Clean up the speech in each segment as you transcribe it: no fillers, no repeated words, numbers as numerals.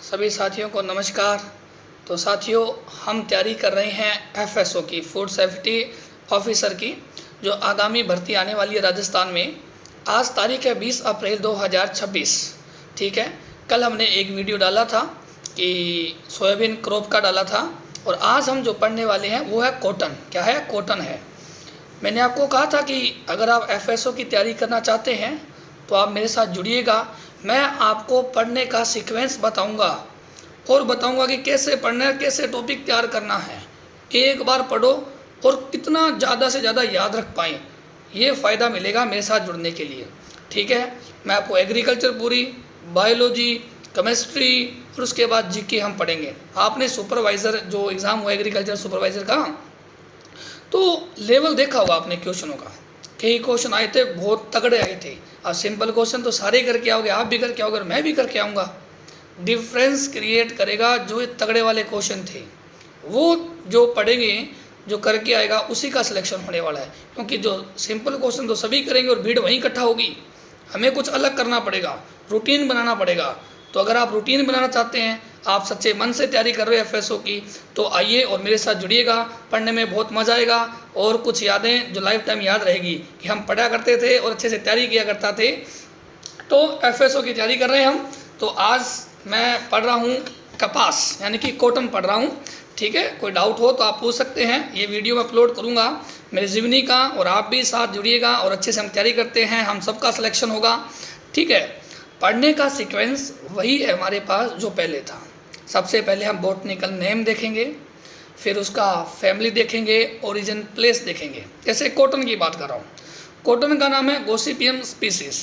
सभी साथियों को नमस्कार। तो साथियों, हम तैयारी कर रहे हैं एफएसओ की, फूड सेफ्टी ऑफिसर की, जो आगामी भर्ती आने वाली है राजस्थान में। आज तारीख है 20 अप्रैल 2026। ठीक है, कल हमने एक वीडियो डाला था कि सोयाबीन क्रॉप का डाला था, और आज हम जो पढ़ने वाले हैं वो है कॉटन। क्या है? कॉटन है। मैंने आपको कहा था कि अगर आप एफएसओ की तैयारी करना चाहते हैं तो आप मेरे साथ जुड़िएगा। मैं आपको पढ़ने का सीक्वेंस बताऊंगा और बताऊंगा कि कैसे पढ़ना है, कैसे टॉपिक तैयार करना है। एक बार पढ़ो और कितना ज़्यादा से ज़्यादा याद रख पाएँ, ये फ़ायदा मिलेगा मेरे साथ जुड़ने के लिए। ठीक है, मैं आपको एग्रीकल्चर पूरी, बायोलॉजी, केमिस्ट्री और उसके बाद जीके हम पढ़ेंगे। आपने सुपरवाइज़र जो एग्ज़ाम हुआ एग्रीकल्चर सुपरवाइज़र का, तो लेवल देखा होगा आपने क्वेश्चनों का। कई क्वेश्चन आए थे, बहुत तगड़े आए थे। अब सिंपल क्वेश्चन तो सारे करके आओगे, आप भी करके आओगे और मैं भी करके आऊँगा। डिफरेंस क्रिएट करेगा जो ये तगड़े वाले क्वेश्चन थे, वो जो पढ़ेंगे, जो करके आएगा उसी का सिलेक्शन होने वाला है। क्योंकि जो सिंपल क्वेश्चन तो सभी करेंगे और भीड़ वहीं इकट्ठा होगी। हमें कुछ अलग करना पड़ेगा, रूटीन बनाना पड़ेगा। तो अगर आप रूटीन बनाना चाहते हैं, आप सच्चे मन से तैयारी कर रहे हैं एफएसओ की, तो आइए और मेरे साथ जुड़िएगा। पढ़ने में बहुत मज़ा आएगा और कुछ यादें जो लाइफ टाइम याद रहेगी कि हम पढ़ा करते थे और अच्छे से तैयारी किया करता थे। तो एफएसओ की तैयारी कर रहे हैं हम। तो आज मैं पढ़ रहा हूँ कपास, यानी कि कॉटन पढ़ रहा हूँ। ठीक है, कोई डाउट हो तो आप पूछ सकते हैं। ये वीडियो मैं अपलोड करूँगा मेरे जीवनी का, और आप भी साथ जुड़िएगा और अच्छे से हम तैयारी करते हैं, हम सबका सिलेक्शन होगा। ठीक है, पढ़ने का सीक्वेंस वही है हमारे पास जो पहले था। सबसे पहले हम बॉटनिकल नेम देखेंगे, फिर उसका फैमिली देखेंगे, ओरिजिन प्लेस देखेंगे। जैसे कॉटन की बात कर रहा हूँ, कॉटन का नाम है गॉसिपियम स्पीसीज।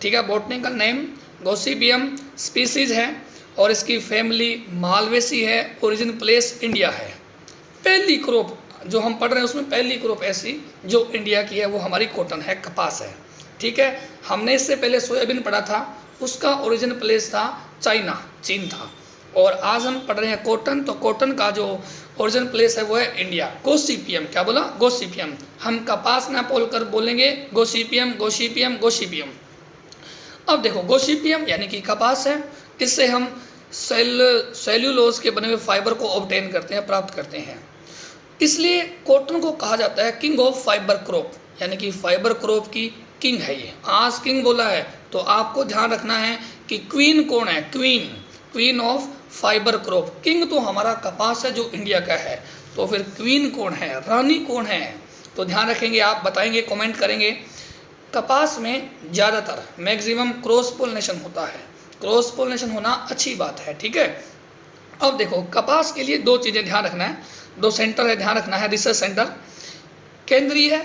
ठीक है, बॉटनिकल नेम गॉसिपियम स्पीसीज है, और इसकी फैमिली मालवेसी है, ओरिजिन प्लेस इंडिया है। पहली क्रॉप जो हम पढ़ रहे हैं उसमें पहली क्रॉप ऐसी जो इंडिया की है वो हमारी कॉटन है, कपास है। ठीक है, हमने इससे पहले सोयाबीन पढ़ा था, उसका ओरिजिन प्लेस था चाइना, चीन था। और आज हम पढ़ रहे हैं कॉटन, तो कॉटन का जो ओरिजिन प्लेस है वो है इंडिया। गोसिपियम, क्या बोला? गोसिपियम। हम कपास ना बोलकर बोलेंगे गोसिपियम, गोसिपियम, गोसिपियम। अब देखो, गोसिपियम यानी कि कपास है, इससे हम सेल्यूलोज के बने हुए फाइबर को ऑब्टेन करते हैं, प्राप्त करते हैं। इसलिए कॉटन को कहा जाता है किंग ऑफ फाइबर क्रॉप, यानी कि फाइबर क्रॉप की किंग है ये। आज किंग बोला है तो आपको ध्यान रखना है कि क्वीन कौन है? Queen of fibre crop. King तो हमारा कपास है जो इंडिया का है, तो फिर क्वीन कौन है, रानी कौन है? तो ध्यान रखेंगे, आप बताएंगे, कमेंट करेंगे। कपास में ज़्यादातर मैक्सिमम क्रॉस पोलिनेशन होता है। क्रॉस पोलिनेशन होना अच्छी बात है। ठीक है, अब देखो, कपास के लिए दो चीज़ें ध्यान रखना है, दो सेंटर है ध्यान रखना है। रिसर्च सेंटर केंद्रीय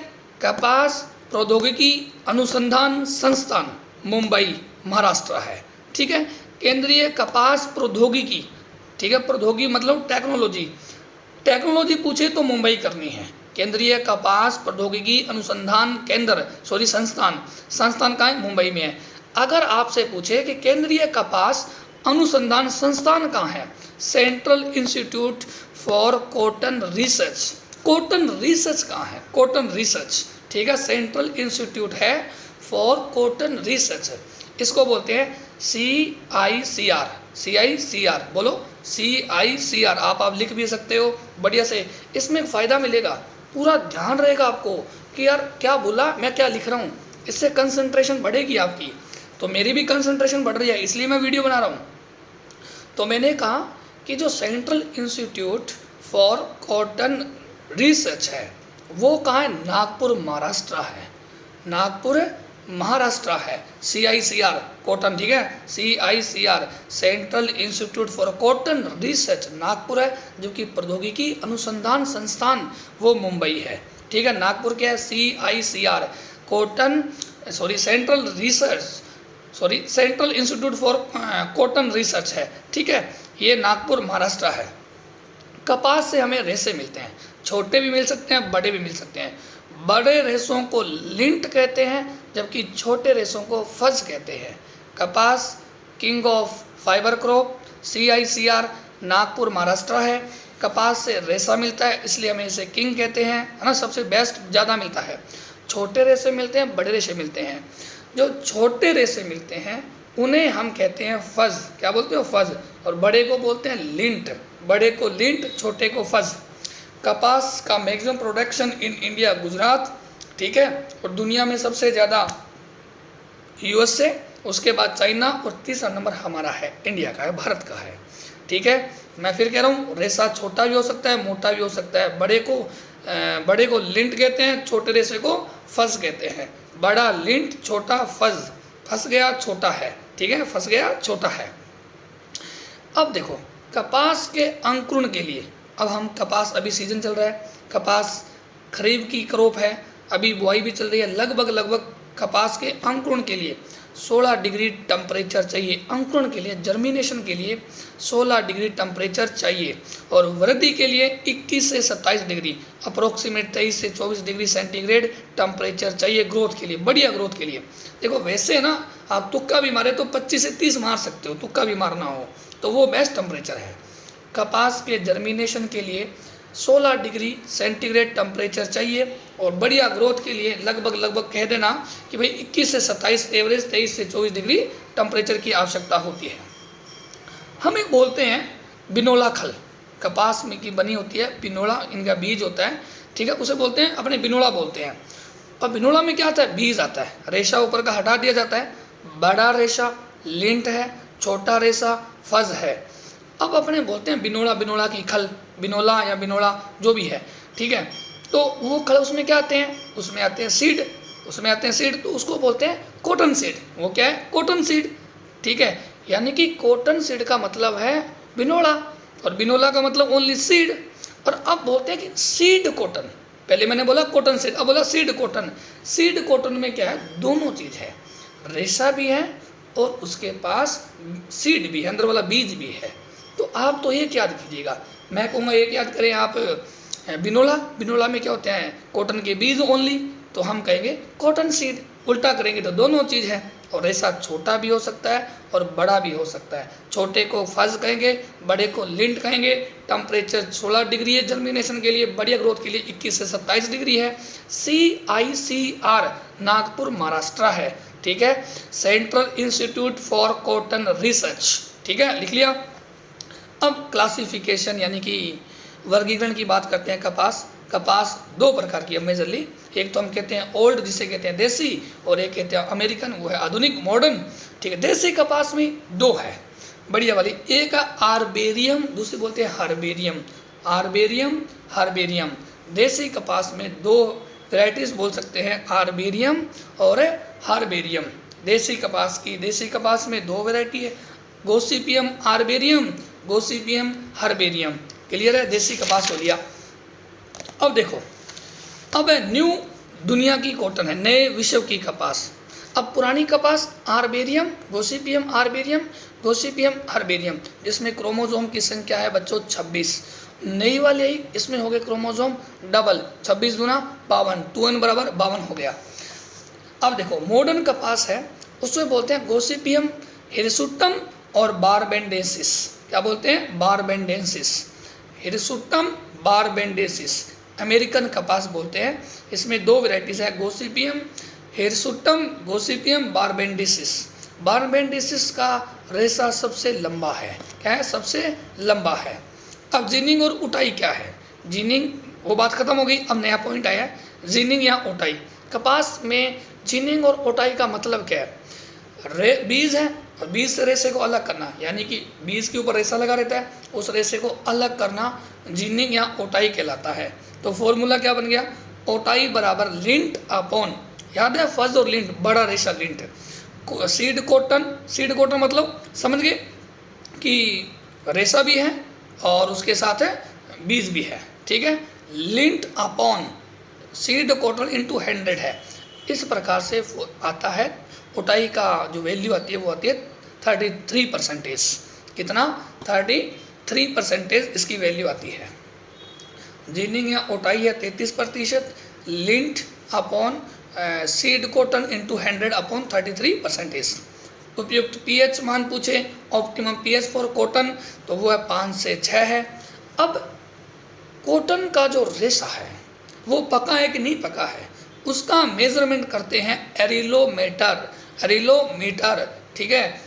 कपास प्रौद्योगिकी अनुसंधान संस्थान, मुंबई, महाराष्ट्र है। ठीक है, केंद्रीय कपास प्रौद्योगिकी। ठीक है, प्रौद्योगिकी मतलब टेक्नोलॉजी। टेक्नोलॉजी पूछे तो मुंबई करनी है। केंद्रीय कपास प्रौद्योगिकी अनुसंधान केंद्र, संस्थान कहाँ है? मुंबई में है। अगर आपसे पूछे कि केंद्रीय कपास अनुसंधान संस्थान कहाँ है? Central institute for cotton research. Cotton research कहाँ है? Cotton research. ठीक है, सेंट्रल इंस्टीट्यूट है फॉर कॉटन रिसर्च। इसको बोलते हैं CICR। CICR बोलो, CICR। आप लिख भी सकते हो बढ़िया से। इसमें फ़ायदा मिलेगा, पूरा ध्यान रहेगा आपको कि यार क्या बोला, मैं क्या लिख रहा हूँ। इससे कंसंट्रेशन बढ़ेगी आपकी। तो मेरी भी कंसंट्रेशन बढ़ रही है, इसलिए मैं वीडियो बना रहा हूँ। तो मैंने कहा कि जो central institute for cotton research है वो कहाँ है? नागपुर, महाराष्ट्र है। नागपुर महाराष्ट्र है। CICR cotton. ठीक है, CICR central institute for cotton research Nagpur है, जो कि प्रौद्योगिकी अनुसंधान संस्थान वो मुंबई है। ठीक है, नागपुर क्या है? CICR central institute for cotton research है। ठीक है, ये नागपुर महाराष्ट्र है। कपास से हमें रेशे मिलते हैं, छोटे भी मिल सकते हैं, बड़े भी मिल सकते हैं। बड़े रेशों को लिंट कहते हैं, जबकि छोटे रेशों को फज कहते हैं। कपास king of fibre crop, CICR Nagpur Maharashtra है। कपास से रेशा मिलता है, इसलिए हमें इसे किंग कहते हैं, है ना। सबसे बेस्ट ज़्यादा मिलता है। छोटे रेशे मिलते हैं, बड़े रेशे मिलते हैं। जो छोटे रेशे मिलते हैं उन्हें हम कहते हैं फज। क्या बोलते हो? फज। और बड़े को बोलते हैं लिंट। बड़े को लिंट, छोटे को फज। कपास का maximum production in India, Gujarat, ठीक है। और दुनिया में सबसे ज़्यादा यूएसए, उसके बाद चाइना, और तीसरा नंबर हमारा है, इंडिया का है, भारत का है, ठीक है। मैं फिर कह रहा हूँ, रेशा छोटा भी हो सकता है, मोटा भी हो सकता है। बड़े को लिंट कहते हैं, छोटे रेशे को फज कहते हैं। बड़ा लिंट, छोटा फज। फंस गया, छोटा है, ठीक है, फंस गया, छोटा है। अब देखो, कपास के अंकुरण के लिए, अब हम कपास, अभी सीजन चल रहा है, कपास खरीफ की क्रॉप है, अभी बुआई भी चल रही है। लगभग कपास के अंकुरण के लिए 16 डिग्री टेम्परेचर चाहिए। अंकुरण के लिए, जर्मिनेशन के लिए 16 डिग्री टेम्परेचर चाहिए। और वृद्धि के लिए 21 से 27 डिग्री, अप्रोक्सीमेट 23 से 24 डिग्री सेंटीग्रेड टेम्परेचर चाहिए ग्रोथ के लिए, बढ़िया ग्रोथ के लिए। देखो वैसे ना, आप तुक्का भी मारे तो 25 से 30 मार सकते हो, तुक्का भी मारना हो तो वो बेस्ट टेम्परेचर है। कपास के जर्मिनेशन के लिए 16 डिग्री सेंटीग्रेड टेम्परेचर चाहिए। और बढ़िया ग्रोथ के लिए लगभग कह देना कि भाई 21 से 27, एवरेज 23 से 24 डिग्री टेम्परेचर की आवश्यकता होती है। हम एक बोलते हैं बिनोला खल, कपास में की बनी होती है, बिनोला इनका बीज होता है, ठीक है, उसे बोलते हैं, अपने बिनोला बोलते हैं। और बिनोला में क्या आता है? बीज आता है, रेशा ऊपर का हटा दिया जाता है। बड़ा रेशा लिंट है, छोटा रेशा फज है। अब अपने बोलते हैं बिनोला, बिनोला की खल, बिनोला या बिनोला जो भी है, ठीक है। तो वो खल, उसमें क्या आते हैं? उसमें आते हैं सीड, तो उसको बोलते हैं कॉटन सीड। वो क्या है? कॉटन सीड, ठीक है। यानी कि कॉटन सीड का मतलब है बिनोला, और बिनोला का मतलब ओनली सीड। और अब बोलते हैं कि सीड कॉटन, पहले मैंने बोला कॉटन सीड, अब बोला सीड कॉटन। सीड कॉटन में क्या है? दोनों चीज़ है, रेशा भी है और उसके पास सीड भी है, अंदर वाला बीज भी है। तो आप तो एक याद कीजिएगा, मैं कहूँगा एक याद करें आप, बिनोला में क्या होते हैं? कॉटन के बीज ओनली, तो हम कहेंगे कॉटन सीड। उल्टा करेंगे तो दोनों चीज़ है। और रेशा छोटा भी हो सकता है और बड़ा भी हो सकता है। छोटे को फज कहेंगे, बड़े को लिंट कहेंगे। टेम्परेचर 16 डिग्री है जर्मिनेशन के लिए, बढ़िया ग्रोथ के लिए 21 से 27 डिग्री है। CICR नागपुर महाराष्ट्र है, ठीक है, central institute for cotton research, ठीक है, लिख लिया। अब क्लासिफिकेशन यानी कि वर्गीकरण की बात करते हैं। कपास दो प्रकार की है मेजरली, एक तो हम कहते हैं ओल्ड जिसे कहते हैं देसी, और एक कहते हैं अमेरिकन, वो है आधुनिक मॉडर्न, ठीक है। देसी कपास में दो है बढ़िया वाली, एक है आर्बेरियम, दूसरी बोलते हैं हर्बेरियम। हर्बेरियम देसी कपास में दो वैरायटीज बोल सकते हैं, आर्बेरियम और हर्बेरियम। देसी कपास में दो वैरायटी है, गोसिपियम आर्बेरियम, गोसिपियम हर्बेरियम। क्लियर है? देसी कपास हो लिया। अब देखो, अब है न्यू दुनिया की कॉटन है, नए विश्व की कपास। अब पुरानी कपास आर्बेरियम, गोसिपियम आर्बेरियम, गोसिपियम हर्बेरियम, जिसमें क्रोमोसोम की संख्या है बच्चों 26। नई वाली आई, इसमें हो गए क्रोमोसोम डबल, 26 गुना 52, 2n बराबर 52 हो गया। अब देखो मॉडर्न कपास है, उसमें बोलते हैं गोसिपियम हिरसुटम और बारबेंडेंसिस। क्या बोलते हैं? बारबेंडेंसिस, हिरसुटम बारबेंडेंसिस, अमेरिकन कपास बोलते हैं। इसमें दो वेराइटीज़ है, गोसिपियम हिरसुटम, गोसिपियम बारबेंडेंसिस। बारबेंडेंसिस का रेशा सबसे लंबा है। क्या है? सबसे लंबा है। अब जिनिंग और उटाई क्या है? जिनिंग, वो बात खत्म हो गई, अब नया पॉइंट आया है, जिनिंग या उटाई। कपास में जिनिंग और उटाई का मतलब क्या है? बीज है और बीज से रेशे को अलग करना, यानी कि बीज के ऊपर रेशा लगा रहता है, उस रेशे को अलग करना जिनिंग या ओटाई कहलाता है। तो फॉर्मूला क्या बन गया? ओटाई बराबर लिंट अपॉन, याद है फज और लिंट, बड़ा रेशा लिंट। सीड कॉटन मतलब समझ गए कि रेशा भी है और उसके साथ है बीज भी है, ठीक है। Lint upon seed cotton into 100 है। इस प्रकार से आता है। उटाई का जो वैल्यू आती है वो आती है 33%। कितना? 33% इसकी वैल्यू आती है। जिनिंग या उटाई है 33%, lint upon seed cotton into 100 upon 33%। उपयुक्त पीएच मान पूछे, ऑप्टिमम पीएच फॉर कॉटन, तो वो है 5 से 6 है। अब कॉटन का जो रेशा है वो पका है कि नहीं पका है, उसका मेजरमेंट करते हैं एरिलोमीटर। ठीक है।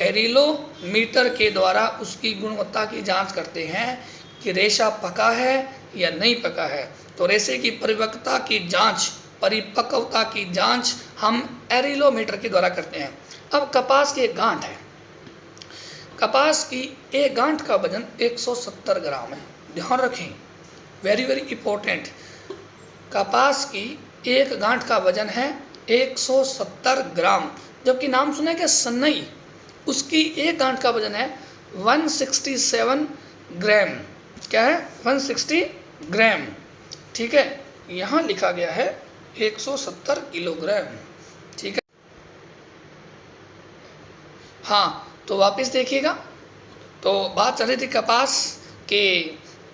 एरिलोमीटर के द्वारा उसकी गुणवत्ता की जांच करते हैं कि रेशा पका है या नहीं पका है। तो रेशे की परिपक्वता की जांच हम एरिलोमीटर के द्वारा करते हैं। अब कपास की एक गांठ है, कपास की एक गांठ का वजन 170 ग्राम है। ध्यान रखें, वेरी वेरी इंपॉर्टेंट। कपास की एक गांठ का वजन है 170 ग्राम, जबकि नाम सुना है कि सन्नई, उसकी एक गांठ का वजन है 167 ग्राम। क्या है? 160 ग्राम। ठीक है, यहाँ लिखा गया है 170 किलोग्राम। ठीक है, हाँ, तो वापस देखिएगा। तो बात चल रही थी कपास के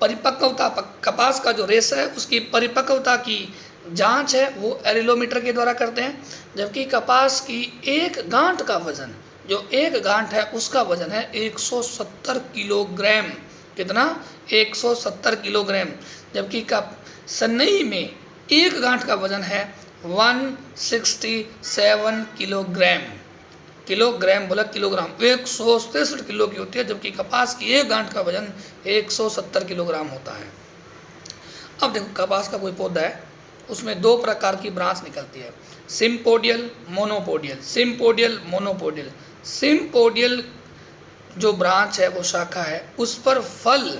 परिपक्वता, कपास का जो रेशा है उसकी परिपक्वता की जांच है वो एरिलोमीटर के द्वारा करते हैं, जबकि कपास की एक गांठ का वजन, जो एक गांठ है उसका वजन है 170 किलोग्राम। कितना? 170 किलोग्राम। जबकि सन्नई में एक गांठ का वजन है 167 किलोग्राम। किलोग्राम बोला किलोग्राम, 163 किलो की होती है, जबकि कपास की एक गांठ का वजन 170 किलोग्राम होता है। अब देखो, कपास का कोई पौधा है, उसमें दो प्रकार की ब्रांच निकलती है, sympodial monopodial. Sympodial monopodial. Sympodial जो ब्रांच है, वो शाखा है, उस पर फल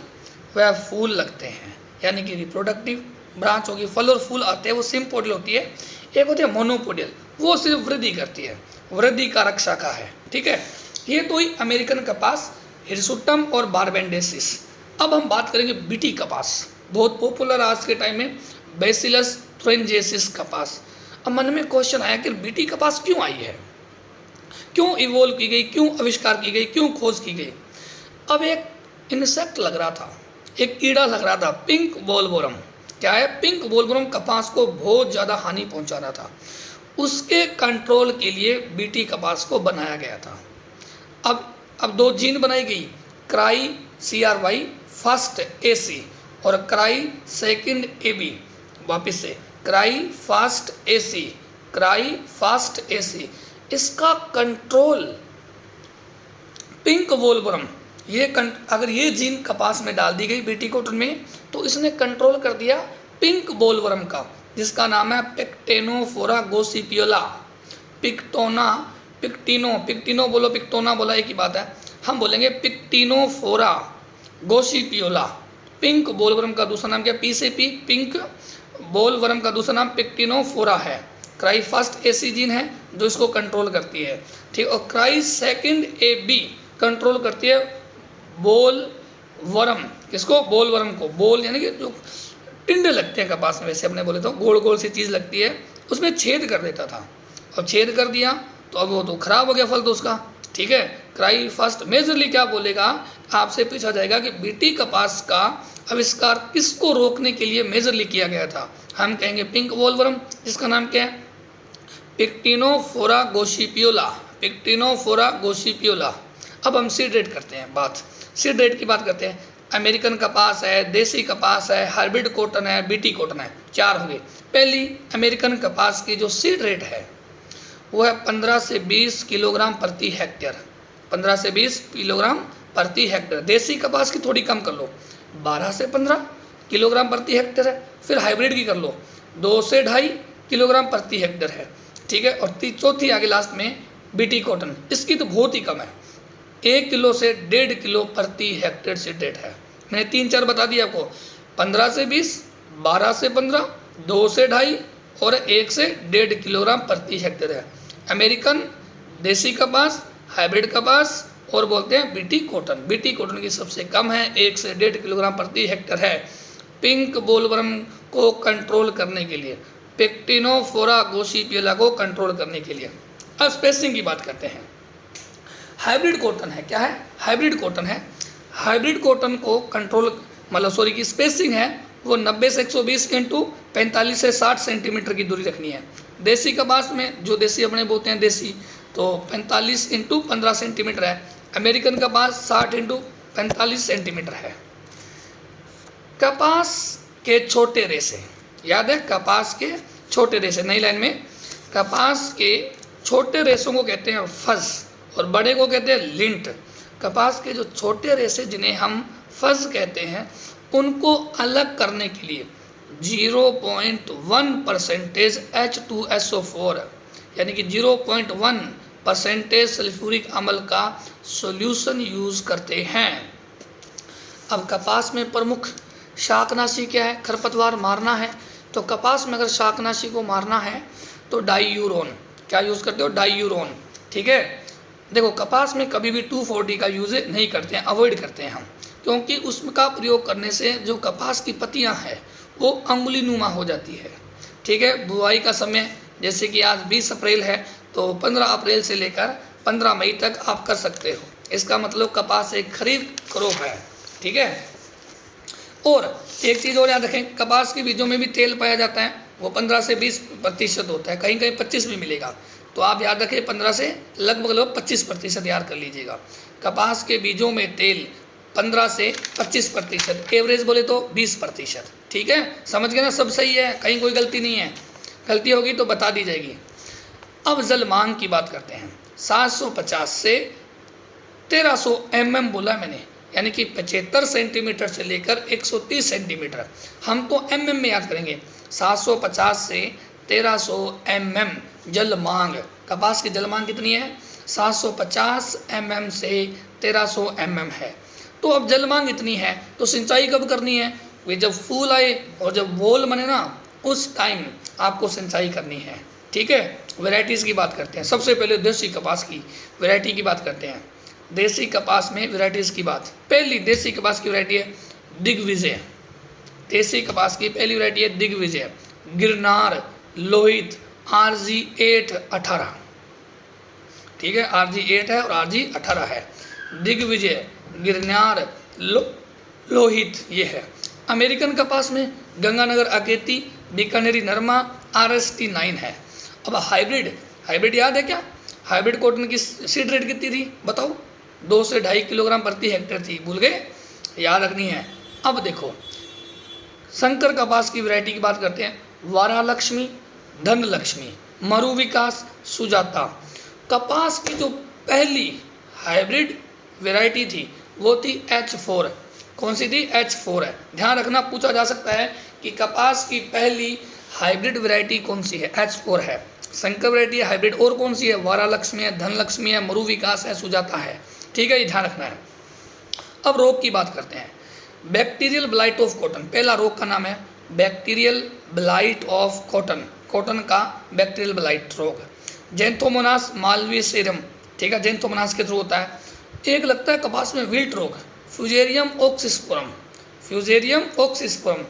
व फूल लगते हैं, यानी कि रिप्रोडक्टिव ब्रांच होगी, फल और फूल आते हैं, वो सिम्पोडियल होती है। एक होती है मोनोपोडियल, वो सिर्फ वृद्धि करती है, वृद्धि कारक शाखा है। ठीक है, ये तो ही अमेरिकन कपास, हिरसुटम और बारबेंडेसिस। अब हम बात करेंगे बीटी कपास, बहुत पॉपुलर आज के टाइम में, बैसिलस थ्रेंजेसिस कपास। अब मन में क्वेश्चन आया कि बीटी कपास क्यों आई है, क्यों इवोल्व की गई, क्यों आविष्कार की गई, क्यों खोज की गई। अब एक इंसेक्ट लग रहा था, एक कीड़ा लग रहा था, पिंक बोलवोरम। क्या है? पिंक बोलवोरम कपास को बहुत ज़्यादा हानि पहुंचा रहा था, उसके कंट्रोल के लिए बीटी कपास को बनाया गया था। अब दो जीन बनाई गई, क्राई CRY फर्स्ट AC और क्राई सेकंड AB। वापस से, क्राई फास्ट AC। इसका कंट्रोल पिंक बोलवोरम, अगर ये जीन कपास में डाल दी गई बीटी कॉटन में, तो इसने कंट्रोल कर दिया पिंक बोलवोरम का, जिसका नाम है पिक्टेनोफोरा गोसिपियोला। पिक्टिनो बोलो, पिक्टोना बोला, एक ही बात है। हम बोलेंगे पिक्टिनोफोरा गोसिपियोला। पिंक बोलवोरम का दूसरा नाम क्या? P से P, पिंक बोलवोरम का दूसरा नाम पिक्टिनोफोरा है। क्राई फर्स्ट AC जीन है जो इसको कंट्रोल करती है, ठीक। और क्राई सेकंड AB कंट्रोल करती है बोलवोरम। किसको? बोलवोरम को। बोल यानी कि जो टिंडे लगते हैं कपास में, वैसे अपने बोले तो गोल गोल सी चीज़ लगती है, उसमें छेद कर देता था। अब छेद कर दिया तो अब वो तो खराब हो गया फल तो उसका, ठीक है। क्राई फर्स्ट मेजरली क्या बोलेगा, आपसे पूछा जाएगा कि बीटी कपास का आविष्कार किसको रोकने के लिए मेजरली किया गया था। हम कहेंगे पिंक बोलवोरम, जिसका नाम क्या है? पिक्टिनोफोरा गोसिपियोला। अब हम सीड रेट करते हैं, सीड रेट की बात करते हैं। अमेरिकन कपास है, देसी कपास है, हाइब्रिड कॉटन है, बीटी कॉटन है, चार हो गए। पहली अमेरिकन कपास की जो सीड रेट है वो है 15 से 20 किलोग्राम प्रति हेक्टेयर। 15 से 20 किलोग्राम प्रति हेक्टेयर। देसी कपास की थोड़ी कम कर लो, 12 से 15 किलोग्राम प्रति हेक्टेयर है। फिर हाइब्रिड की कर लो, 2 से 2.5 किलोग्राम प्रति हेक्टेयर है, ठीक है। और चौथी आगे लास्ट में बीटी कॉटन, इसकी तो बहुत ही कम है, 1 किलो से 1.5 किलो प्रति हेक्टेयर सीड रेट है। मैंने 3-4 बता दिया आपको, 15 से 20, 12 से 15, 2 से 2.5 और 1 से 1.5 किलोग्राम प्रति हेक्टेयर है। अमेरिकन, देसी कपास, हाइब्रिड कपास और बोलते हैं बीटी कॉटन। बीटी कॉटन की सबसे कम है, 1 से 1.5 किलोग्राम प्रति हेक्टेयर है। पिंक बोलवोरम को कंट्रोल करने के लिए, पिक्टिनोफोरा गोसिपियोला को कंट्रोल करने के लिए। अब स्पेसिंग की बात करते हैं। हाइब्रिड कॉटन है, क्या है? हाइब्रिड कॉटन है। हाइब्रिड कॉटन को कंट्रोल की स्पेसिंग है वो 90 से 120 इंटू 45 से 60 सेंटीमीटर की दूरी रखनी है। देसी कपास में, जो देसी अपने बोलते हैं देसी, तो 45 इंटू 15 सेंटीमीटर है। अमेरिकन कपास 60 इंटू 45 सेंटीमीटर है। कपास के छोटे रेशे, याद है कपास के छोटे रेशे, नई लाइन में कपास के छोटे रेशों को कहते हैं फज और बड़े को कहते हैं लिंट। कपास के जो छोटे रेशे जिन्हें हम फज कहते हैं उनको अलग करने के लिए 0.1% H2SO4 यानी कि 0.1% सल्फ्यूरिक अम्ल का सॉल्यूशन यूज़ करते हैं। अब कपास में प्रमुख शाकनाशी क्या है? खरपतवार मारना है तो कपास में अगर शाकनाशी को मारना है तो डाईयूरोन, क्या यूज़ करते हो? डाईयूरोन। ठीक है, देखो कपास में कभी भी 2,4-D का यूज़ नहीं करते हैं, अवॉइड करते हैं हम, क्योंकि उसका प्रयोग करने से जो कपास की पत्तियां हैं वो अंगुली नुमा हो जाती है। ठीक है, बुआई का समय जैसे कि आज 20 अप्रैल है तो 15 अप्रैल से लेकर 15 मई तक आप कर सकते हो। इसका मतलब कपास एक खरीफ क्रॉप है। ठीक है, और एक चीज़ और याद रखें, कपास के बीजों में भी तेल पाया जाता है, वो 15 से 20% होता है, कहीं कहीं 25 भी मिलेगा। तो आप याद रखें 15 से लगभग 25% याद कर लीजिएगा। कपास के बीजों में तेल 15 से 25%, एवरेज बोले तो 20%। ठीक है, समझ गए ना? सब सही है, कहीं कोई गलती नहीं है, गलती होगी तो बता दी जाएगी। अब जल मांग की बात करते हैं। 750 से 1300 mm बोला मैंने, यानी कि 75 सेंटीमीटर से लेकर 130 सेंटीमीटर। हम तो mm में याद करेंगे। 750 से 1300 mm जल मांग, कपास की जल मांग कितनी है? 750 mm से 1300 mm है। तो अब जल मांग इतनी है तो सिंचाई कब करनी है? वे जब फूल आए और जब बोल बने ना, उस टाइम आपको सिंचाई करनी है। ठीक है, वैरायटीज़ की बात करते हैं। सबसे पहले देसी कपास की वैरायटी की बात करते हैं। देसी कपास में वैरायटीज़ की बात, पहली देसी कपास की वैरायटी है दिग्विजय। देसी कपास की पहली वैरायटी है दिग्विजय, गिरनार, लोहित, RG818। ठीक है, RG8 है और RG18 है। दिग्विजय, गिरनार, लोहित ये है। अमेरिकन कपास में गंगानगर अकेती, बीकानेरी नरमा, RST9 है। अब हाइब्रिड याद है क्या? हाइब्रिड कॉटन की सीड रेट कितनी थी बताओ? 2 से 2.5 किलोग्राम प्रति हेक्टेयर थी, भूल गए? याद रखनी है। अब देखो संकर कपास की वैरायटी की बात करते हैं। वारालक्ष्मी, धनलक्ष्मी, मरु विकास, सुजाता। कपास की जो पहली हाइब्रिड वैरायटी थी वो थी H4। कौन सी थी? H4 है। ध्यान रखना, पूछा जा सकता है कि कपास की पहली हाइब्रिड वैरायटी कौन सी है? H4 है। संकर वैरायटी है, हाइब्रिड और कौन सी है? वारालक्ष्मी है, धनलक्ष्मी है, मरु विकास है, सुजाता है। ठीक है, ये ध्यान रखना है। अब रोग की बात करते हैं। बैक्टीरियल ब्लाइट ऑफ कॉटन, पहला रोग का नाम है bacterial blight of cotton, cotton का बैक्टीरियल ब्लाइट रोग। जेंथोमोनास मालवीसेरम, ठीक है, जेंथोमोनास के थ्रू होता है। एक लगता है कपास में विल्ट रोग, फ्यूजेरियम ऑक्सिस्पोरम। फ्यूजेरियम ऑक्सिस्पोरम,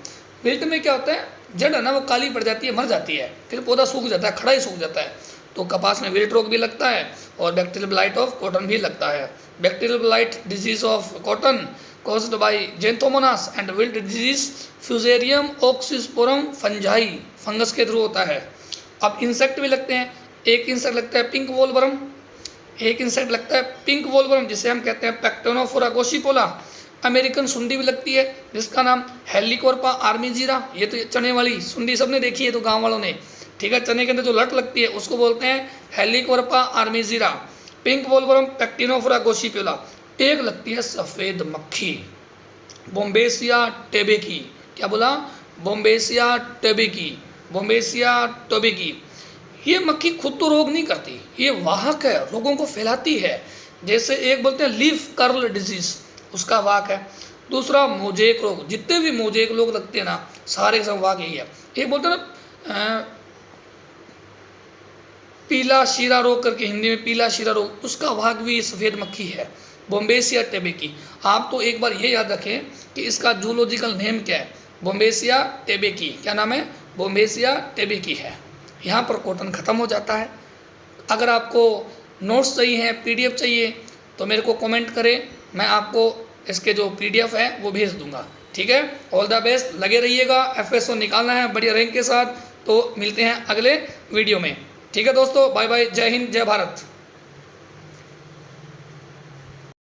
विल्ट में क्या होता है? जड़ है ना वो काली पड़ जाती है, मर जाती है, फिर पौधा सूख जाता है, खड़ा ही सूख जाता है। तो कपास में विल्ट रोग भी लगता है और बैक्टीरियल ब्लाइट ऑफ कॉटन भी लगता है। Bacterial blight disease of cotton caused by Xanthomonas and wilt disease Fusarium oxysporum fungi, fungus के थ्रू होता है। अब इंसेक्ट भी लगते हैं। एक इंसेक्ट लगता है पिंक वॉलवर्म, एक इंसेक्ट लगता है पिंक वॉलवर्म जिसे हम कहते हैं पैक्टोनोफोरा गोसिपोला। अमेरिकन सुंडी भी लगती है जिसका नाम हेलिकोर्पा आर्मीजीरा। ये तो चने वाली सुंडी सबने देखी है तो गाँव वालों ने, ठीक है, चने के अंदर जो लट लगती है उसको बोलते हैं हेलिकोर्पा आर्मीजीरा। पिंक वॉलवर्म पैक्टिनोफोरा गोसिपोला। एक लगती है सफ़ेद मक्खी, बोम्बेसिया टेबेकी। क्या बोला? बोम्बेसिया टेबेकी, बोम्बेसिया टेबेकी। ये मक्खी खुद तो रोग नहीं करती, ये वाहक है, रोगों को फैलाती है। जैसे एक बोलते हैं लीफ कर्ल डिजीज, उसका वाहक है। दूसरा मोजेक रोग, जितने भी मोजेक लोग लगते हैं ना सारे सब वाहक यही है। एक बोलते हैं ना पीला शीरा रोग करके, हिंदी में पीला शीरा रोग, उसका वाहक भी सफ़ेद मक्खी है, बोम्बेसिया टेबेकी। आप तो एक बार ये याद रखें कि इसका जूलॉजिकल नेम क्या है? बोम्बेसिया टेबेकी। क्या नाम है? बोम्बेसिया टेबेकी है। यहाँ पर कॉटन ख़त्म हो जाता है। अगर आपको नोट्स चाहिए हैं, PDF चाहिए तो मेरे को कमेंट करें, मैं आपको इसके जो PDF है वो भेज दूंगा। ठीक है, ऑल द बेस्ट, लगे रहिएगा। FSO निकालना है बढ़िया रैंक के साथ। तो मिलते हैं अगले वीडियो में। ठीक है दोस्तों, बाय बाय, जय हिंद, जय भारत।